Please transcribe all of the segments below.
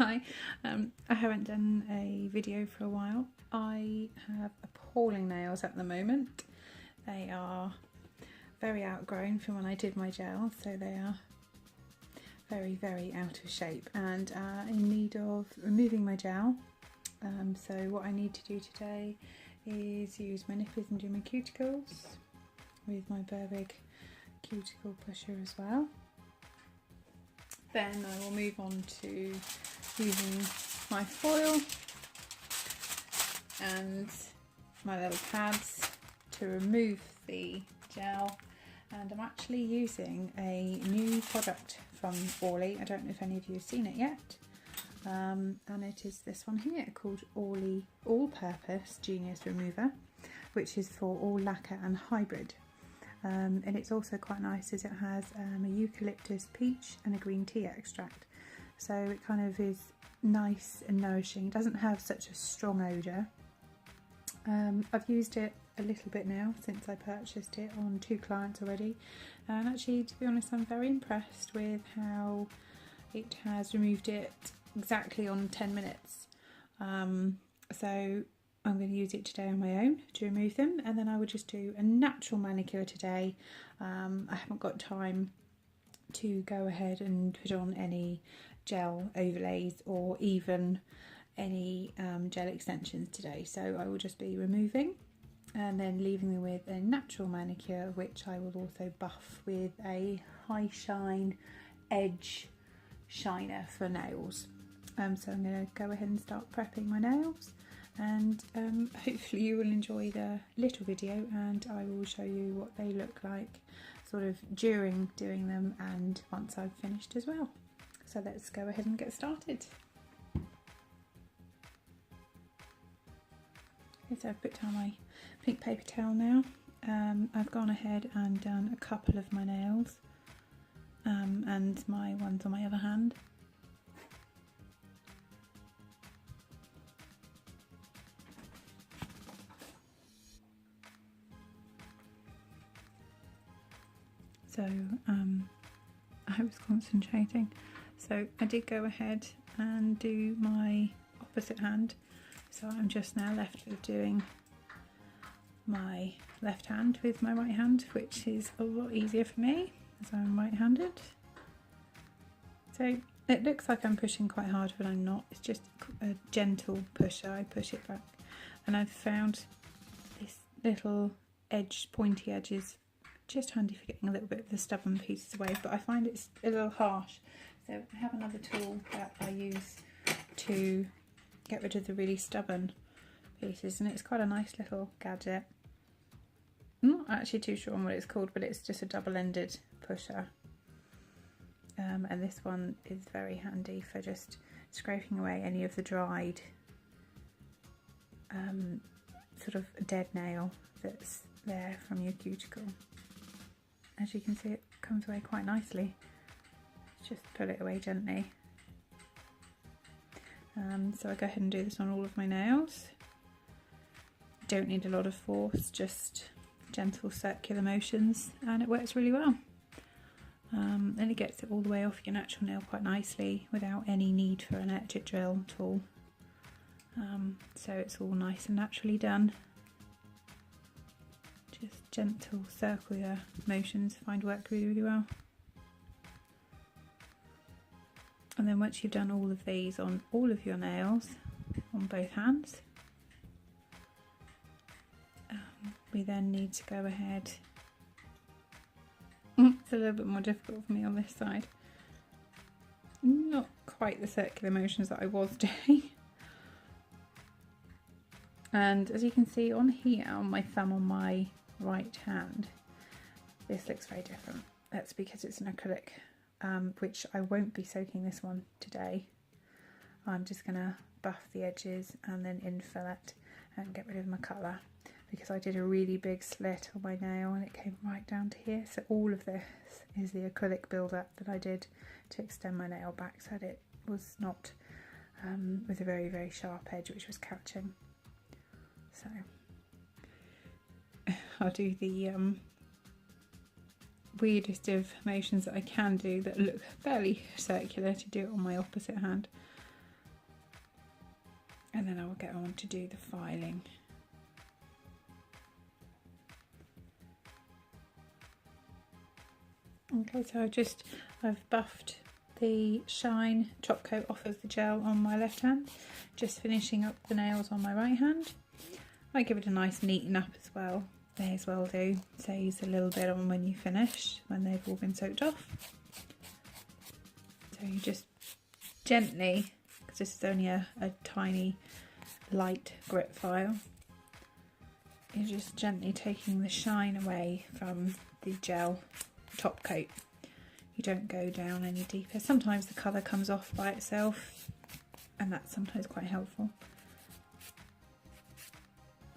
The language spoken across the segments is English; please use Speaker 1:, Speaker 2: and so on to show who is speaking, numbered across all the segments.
Speaker 1: Hi, I haven't done a video for a while. I have appalling nails at the moment. They are very outgrown from when I did my gel, so they are very out of shape and in need of removing my gel. So what I need to do today is use my nippers and do my cuticles with my Burberry cuticle pusher as well. Then I will move on to using my foil and my little pads to remove the gel. And I'm actually using a new product from Orly. I don't know if any of you have seen it yet. And it is this one here called Orly All-Purpose Genius Remover, which is for all lacquer and hybrid. And it's also quite nice as it has a eucalyptus peach and a green tea extract. So it kind of is nice and nourishing. It doesn't have such a strong odour. I've used it a little bit now since I purchased it on 2 clients already. And actually, to be honest, I'm very impressed with how it has removed it exactly on 10 minutes. So I'm going to use it today on my own to remove them, and then I would just do a natural manicure today. I haven't got time to go ahead and put on any gel overlays or even any gel extensions today, so I will just be removing and then leaving them with a natural manicure, which I will also buff with a high shine edge shiner for nails. So I'm going to go ahead and start prepping my nails, and hopefully you will enjoy the little video, and I will show you what they look like sort of during doing them and once I've finished as well. So let's go ahead and get started. Okay, so I've put down my pink paper towel now. I've gone ahead and done a couple of my nails and my ones on my other hand. So I was concentrating. So I did go ahead and do my opposite hand. So I'm just now left with doing my left hand with my right hand, which is a lot easier for me as I'm right-handed. So it looks like I'm pushing quite hard, but I'm not. It's just a gentle pusher. I push it back, and I've found this little edge, pointy edges, just handy for getting a little bit of the stubborn pieces away, but I find it's a little harsh. So I have another tool that I use to get rid of the really stubborn pieces, and it's quite a nice little gadget. I'm not actually too sure on what it's called, but it's just a double-ended pusher. And this one is very handy for just scraping away any of the dried sort of dead nail that's there from your cuticle. As you can see, it comes away quite nicely. Just pull it away gently. So I go ahead and do this on all of my nails. Don't need a lot of force, just gentle circular motions, and it works really well. And it gets it all the way off your natural nail quite nicely without any need for an electric drill tool. So it's all nice and naturally done. Just gentle circular motions find work really well. And then once you've done all of these on all of your nails on both hands, we then need to go ahead. It's a little bit more difficult for me on this side. Not quite the circular motions that I was doing. And as you can see on here, on my thumb on my right hand, this looks very different. That's because it's an acrylic, which I won't be soaking this one today. I'm just going to buff the edges and then infill it and get rid of my colour, because I did a really big slit on my nail and it came right down to here. So all of this is the acrylic build-up that I did to extend my nail back so that it was not with a very sharp edge which was catching. So I'll do the weirdest of motions that I can do that look fairly circular to do it on my opposite hand. and then I'll get on to do the filing. Okay, so I've buffed the shine top coat off of the gel on my left hand, just finishing up the nails on my right hand. I give it a nice neaten up as well, may as well do, so use a little bit on when you finish, when they've all been soaked off. So you just gently, because this is only a tiny light grit file, you're just gently taking the shine away from the gel top coat. You don't go down any deeper. Sometimes the colour comes off by itself, and that's sometimes quite helpful.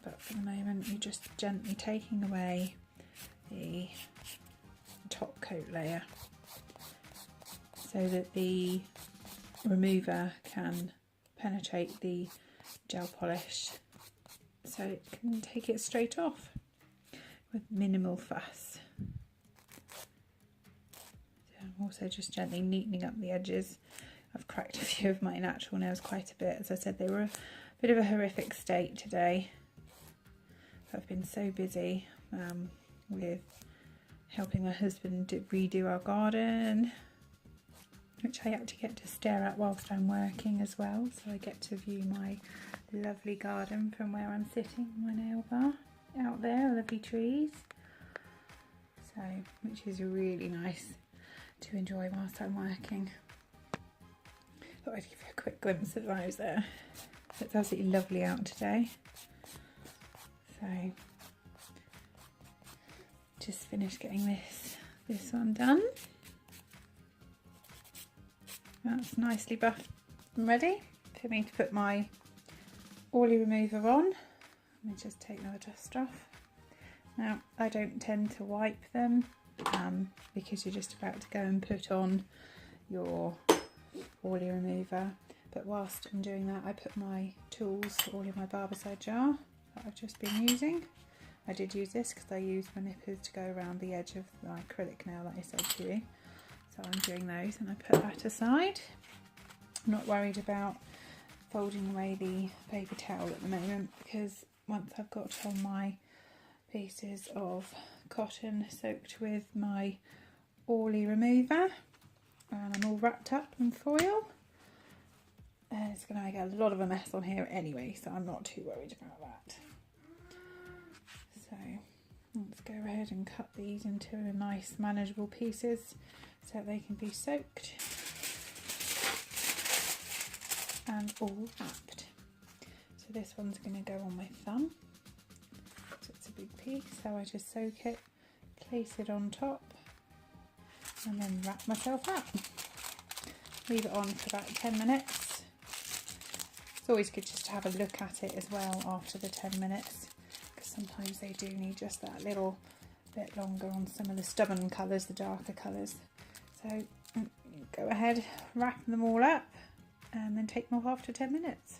Speaker 1: But for the moment, you're just gently taking away the top coat layer so that the remover can penetrate the gel polish, so it can take it straight off with minimal fuss. I'm also just gently neatening up the edges. I've cracked a few of my natural nails quite a bit. As I said, they were a bit of a horrific state today. I've been so busy with helping my husband redo our garden, which I actually get to stare at whilst I'm working as well. So I get to view my lovely garden from where I'm sitting, my nail bar out there, lovely trees. So, which is really nice to enjoy whilst I'm working. Thought I'd give you a quick glimpse of those there. It's absolutely lovely out today. So just finished getting this one done. That's nicely buffed and ready for me to put my Orly remover on. Let me just take another dust off. Now I don't tend to wipe them because you're just about to go and put on your Orly remover, but whilst I'm doing that I put my tools all in my barbicide jar that I've just been using. I did use this because I used my nippers to go around the edge of my acrylic nail that I said to you, so I'm doing those and I put that aside. I'm not worried about folding away the paper towel at the moment, because once I've got all my pieces of cotton soaked with my Orly remover and I'm all wrapped up in foil, it's going to make a lot of a mess on here anyway, so I'm not too worried about that. So let's go ahead and cut these into nice manageable pieces so that they can be soaked and all wrapped. So this one's going to go on my thumb. So it's a big piece, so I just soak it, place it on top, and then wrap myself up. Leave it on for about 10 minutes. It's always good just to have a look at it as well after the 10 minutes, because sometimes they do need just that little bit longer on some of the stubborn colours, the darker colours. So go ahead, wrap them all up and then take them off after 10 minutes.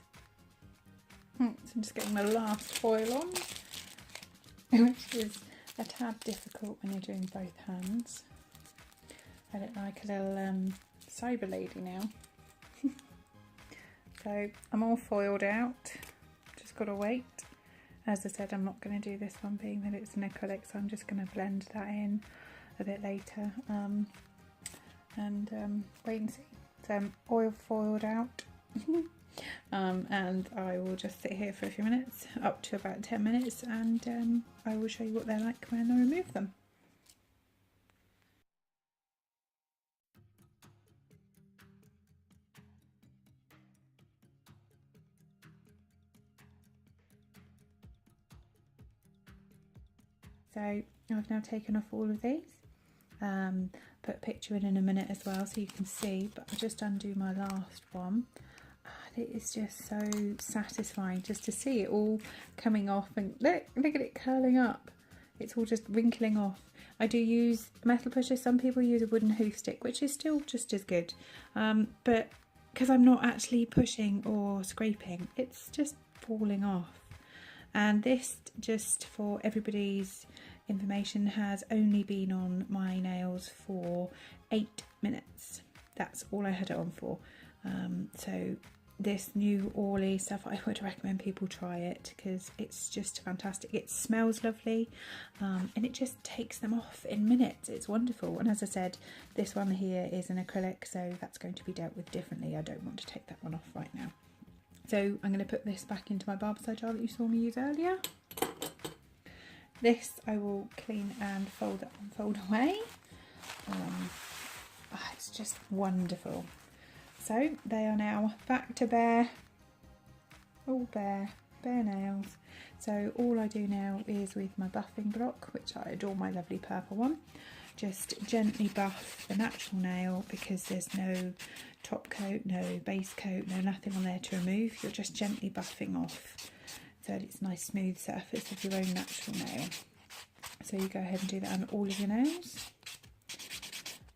Speaker 1: So I'm just getting the last foil on, which is a tad difficult when you're doing both hands. I look like a little cyber lady now. So I'm all foiled out, just got to wait. As I said, I'm not going to do this one being that it's an acrylic, so I'm just going to blend that in a bit later and wait and see. So I'm oil foiled out and I will just sit here for a few minutes, up to about 10 minutes, and I will show you what they're like when I remove them. So I've now taken off all of these, put a picture in a minute as well so you can see, but I'll just undo my last one. And it is just so satisfying just to see it all coming off, and look at it curling up. It's all just wrinkling off. I do use a metal pusher. Some people use a wooden hoof stick, which is still just as good, but because I'm not actually pushing or scraping, it's just falling off. And this, just for everybody's information, has only been on my nails for 8 minutes. That's all I had it on for. So this new Orly stuff, I would recommend people try it because it's just fantastic. It smells lovely, and it just takes them off in minutes. It's wonderful. And as I said, this one here is an acrylic, so that's going to be dealt with differently. I don't want to take that one off right now. So I'm going to put this back into my barbicide jar that you saw me use earlier. This I will clean and fold up and fold away. It's just wonderful. So they are now back to bare, all bare nails. So all I do now is with my buffing block, which I adore, my lovely purple one, just gently buff the natural nail because there's no top coat, no base coat, no nothing on there to remove. You're just gently buffing off so that it's a nice smooth surface of your own natural nail. So you go ahead and do that on all of your nails.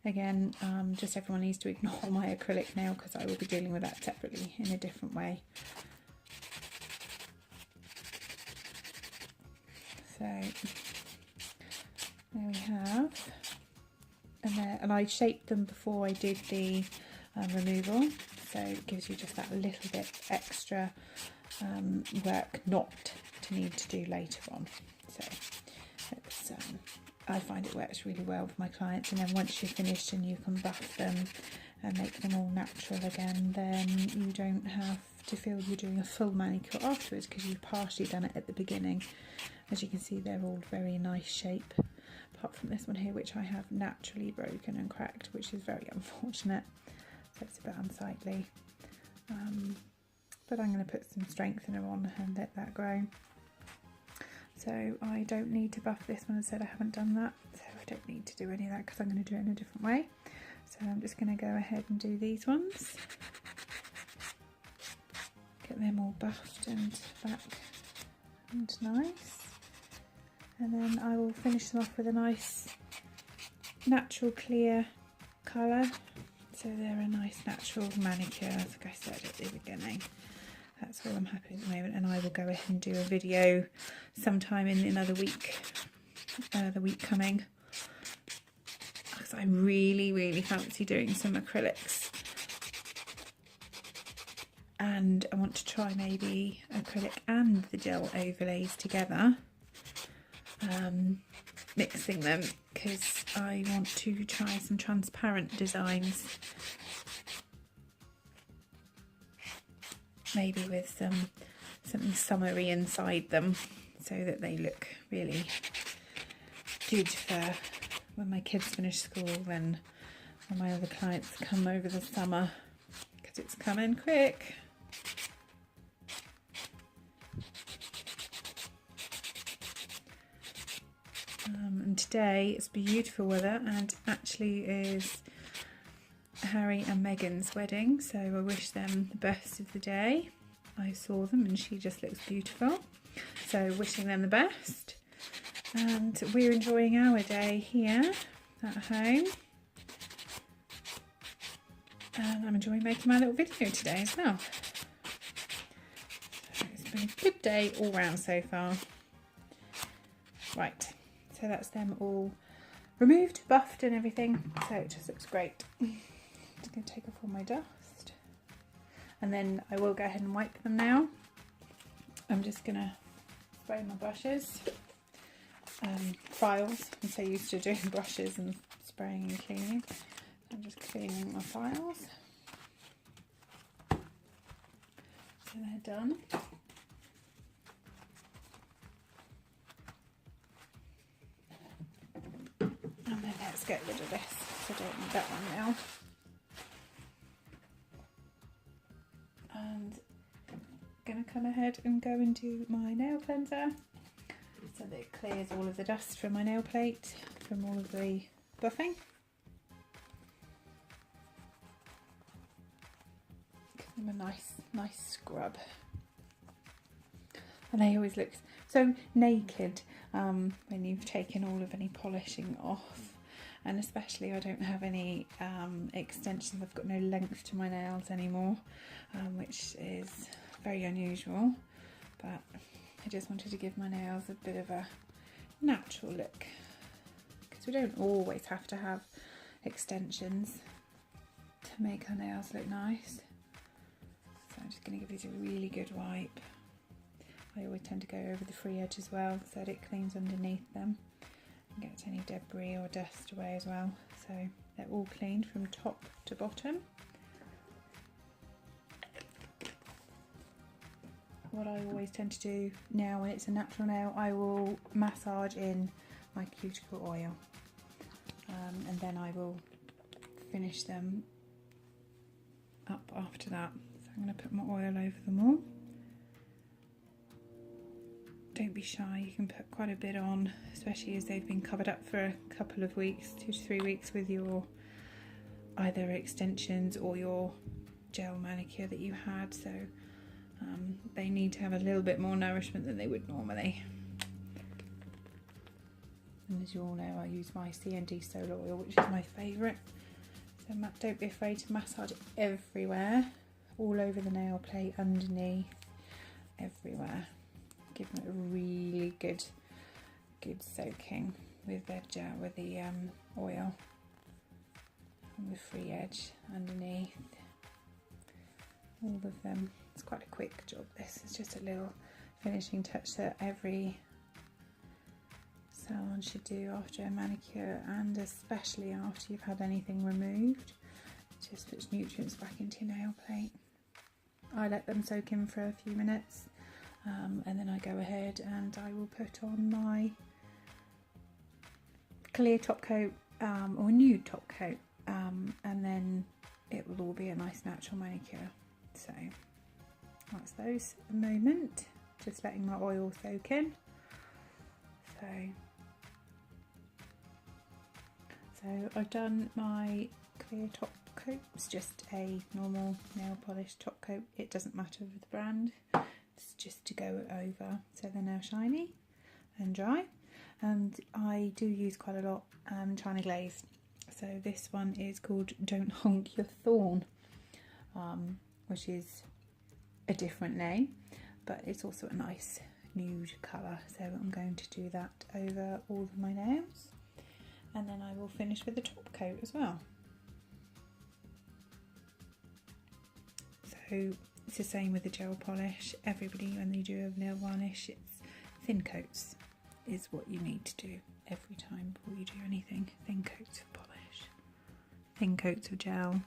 Speaker 1: Again, just everyone needs to ignore my acrylic nail because I will be dealing with that separately in a different way. So there we have, and I shaped them before I did the removal, so it gives you just that little bit extra work not to need to do later on. So it's, I find it works really well for my clients, and then once you're finished and you can buff them and make them all natural again, then you don't have to feel you're doing a full manicure afterwards because you've partially done it at the beginning. As you can see, they're all very nice shape, apart from this one here, which I have naturally broken and cracked, which is very unfortunate. So it's a bit unsightly. But I'm going to put some strengthener on and let that grow. So I don't need to buff this one. I said I haven't done that, so I don't need to do any of that because I'm going to do it in a different way. So I'm just going to go ahead and do these ones. Get them all buffed and back and nice. And then I will finish them off with a nice natural clear colour. So they're a nice natural manicure, as I said at the beginning. That's all I'm happy at the moment, and I will go ahead and do a video sometime in another week, the week coming, because I really fancy doing some acrylics, and I want to try maybe acrylic and the gel overlays together, mixing them, because I want to try some transparent designs. Maybe with something summery inside them, so that they look really good for when my kids finish school and when my other clients come over the summer, because it's coming quick. And today it's beautiful weather, and actually is Harry and Meghan's wedding, so I wish them the best of the day. I saw them and she just looks beautiful, so wishing them the best. And we're enjoying our day here at home, and I'm enjoying making my little video today as well. So it's been a good day all round so far. Right, so that's them all removed, buffed and everything, so it just looks great. I'm going to take off all my dust, and then I will go ahead and wipe them now. I'm just going to spray my brushes, files. I'm so used to doing brushes and spraying and cleaning. I'm just cleaning my files. So they're done. And then let's get rid of this, so I don't need that one now. And I'm going to come ahead and go and do my nail cleanser, so that it clears all of the dust from my nail plate from all of the buffing. Give them a nice scrub. And they always look so naked when you've taken all of any polishing off. And especially I don't have any extensions. I've got no length to my nails anymore, which is very unusual, but I just wanted to give my nails a bit of a natural look, because we don't always have to have extensions to make our nails look nice. So I'm just going to give these a really good wipe. I always tend to go over the free edge as well so that it cleans underneath them and gets any debris or dust away as well. So they're all cleaned from top to bottom. What I always tend to do now when it's a natural nail, I will massage in my cuticle oil and then I will finish them up after that. So I'm going to put my oil over them all. Don't be shy, you can put quite a bit on, especially as they've been covered up for a couple of weeks, 2 to 3 weeks with your either extensions or your gel manicure that you had, so they need to have a little bit more nourishment than they would normally. And as you all know, I use my C&D solar oil, which is my favourite. So don't be afraid to massage it everywhere, all over the nail plate, underneath, everywhere. Give them a really good soaking with the gel, with the oil on the free edge underneath. All of them. It's quite a quick job. This is just a little finishing touch that every salon should do after a manicure, and especially after you've had anything removed. It just puts nutrients back into your nail plate. I let them soak in for a few minutes. And then I go ahead and I will put on my clear top coat or nude top coat, and then it will all be a nice natural manicure. So that's those at the moment, just letting my oil soak in. So I've done my clear top coat. It's just a normal nail polish top coat. It doesn't matter with the brand. It's just to go over so they're now shiny and dry. And I do use quite a lot China Glaze. So this one is called Don't Honk Your Thorn, which is a different name, but it's also a nice nude colour. So I'm going to do that over all of my nails, and then I will finish with the top coat as well. So it's the same with the gel polish. Everybody, when they do a nail varnish, it's thin coats is what you need to do every time before you do anything. Thin coats of polish, thin coats of gel.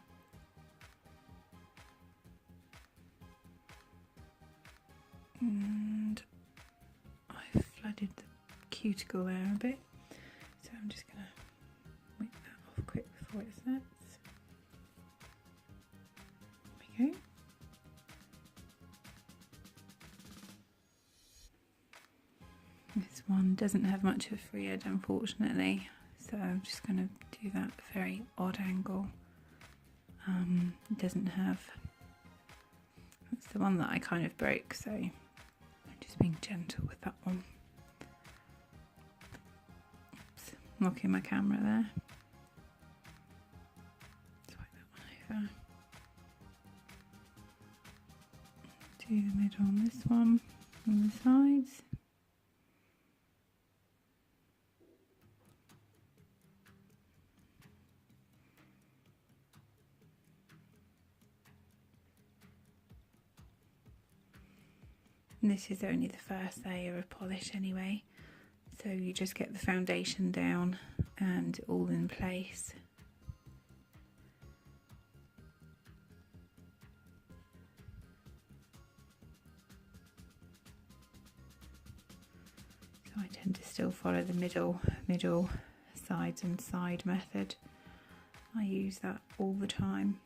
Speaker 1: And I've flooded the cuticle there a bit, so I'm just going to wipe that off quick before it sets. There we go. This one doesn't have much of a free edge, unfortunately, so I'm just going to do that at a very odd angle. It doesn't have, that's the one that I kind of broke, so I'm just being gentle with that one. Oops, knocking my camera there. Swipe that one over. Do the middle on this one, on the sides. And this is only the first layer of polish anyway, so you just get the foundation down and all in place. So I tend to still follow the middle, sides and side method. I use that all the time.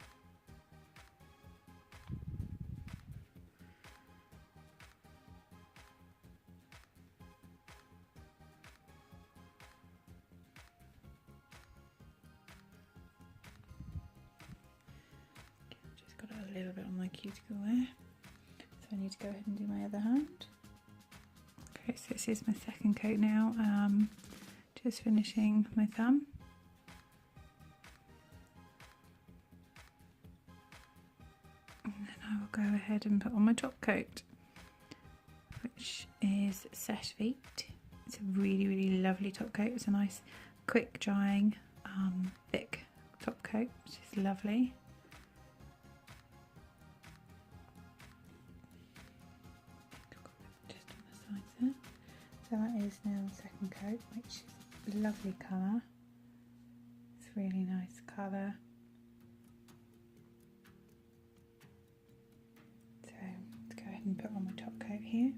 Speaker 1: A little bit on my cuticle there, so I need to go ahead and do my other hand. Okay, so this is my second coat now, just finishing my thumb. And then I will go ahead and put on my top coat, which is Seche Vite. It's a really, really lovely top coat. It's a nice, quick drying, thick top coat, which is lovely. over. So that is now the second coat, which is a lovely colour. It's a really nice colour. So let's go ahead and put on my top coat here.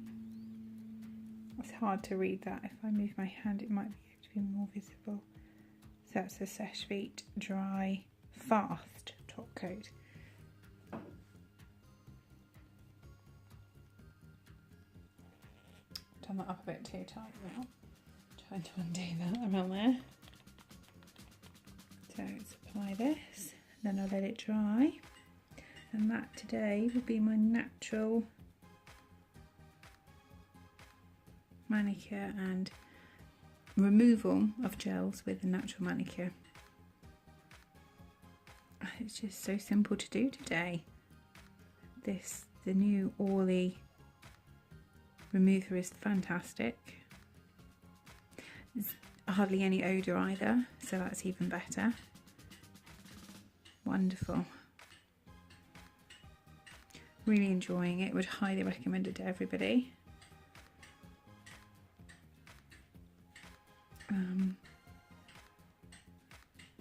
Speaker 1: It's hard to read that. If I move my hand it might be able to be more visible. So that's the Seche Vite Dry Fast top coat. Done that up a bit too tight now. Trying to undo that around there. So let's apply this, then I'll let it dry. And that today will be my Natural Manicure and removal of gels with the Natural Manicure. It's just so simple to do today. The new Orly remover is fantastic. There's hardly any odour either, so that's even better. Wonderful. Really enjoying it, would highly recommend it to everybody.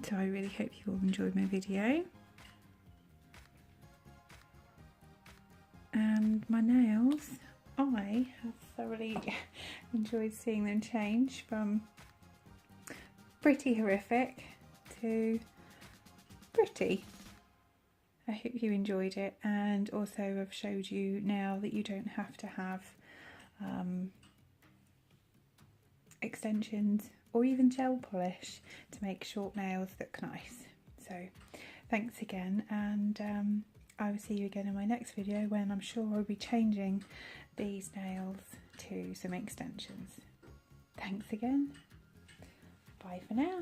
Speaker 1: So I really hope you all enjoyed my video. And my nails, I have thoroughly enjoyed seeing them change from pretty horrific to pretty. I hope you enjoyed it, and also I've showed you now that you don't have to have extensions or even gel polish to make short nails look nice. So thanks again, and I will see you again in my next video when I'm sure I'll be changing these nails to some extensions. Thanks again. Bye for now.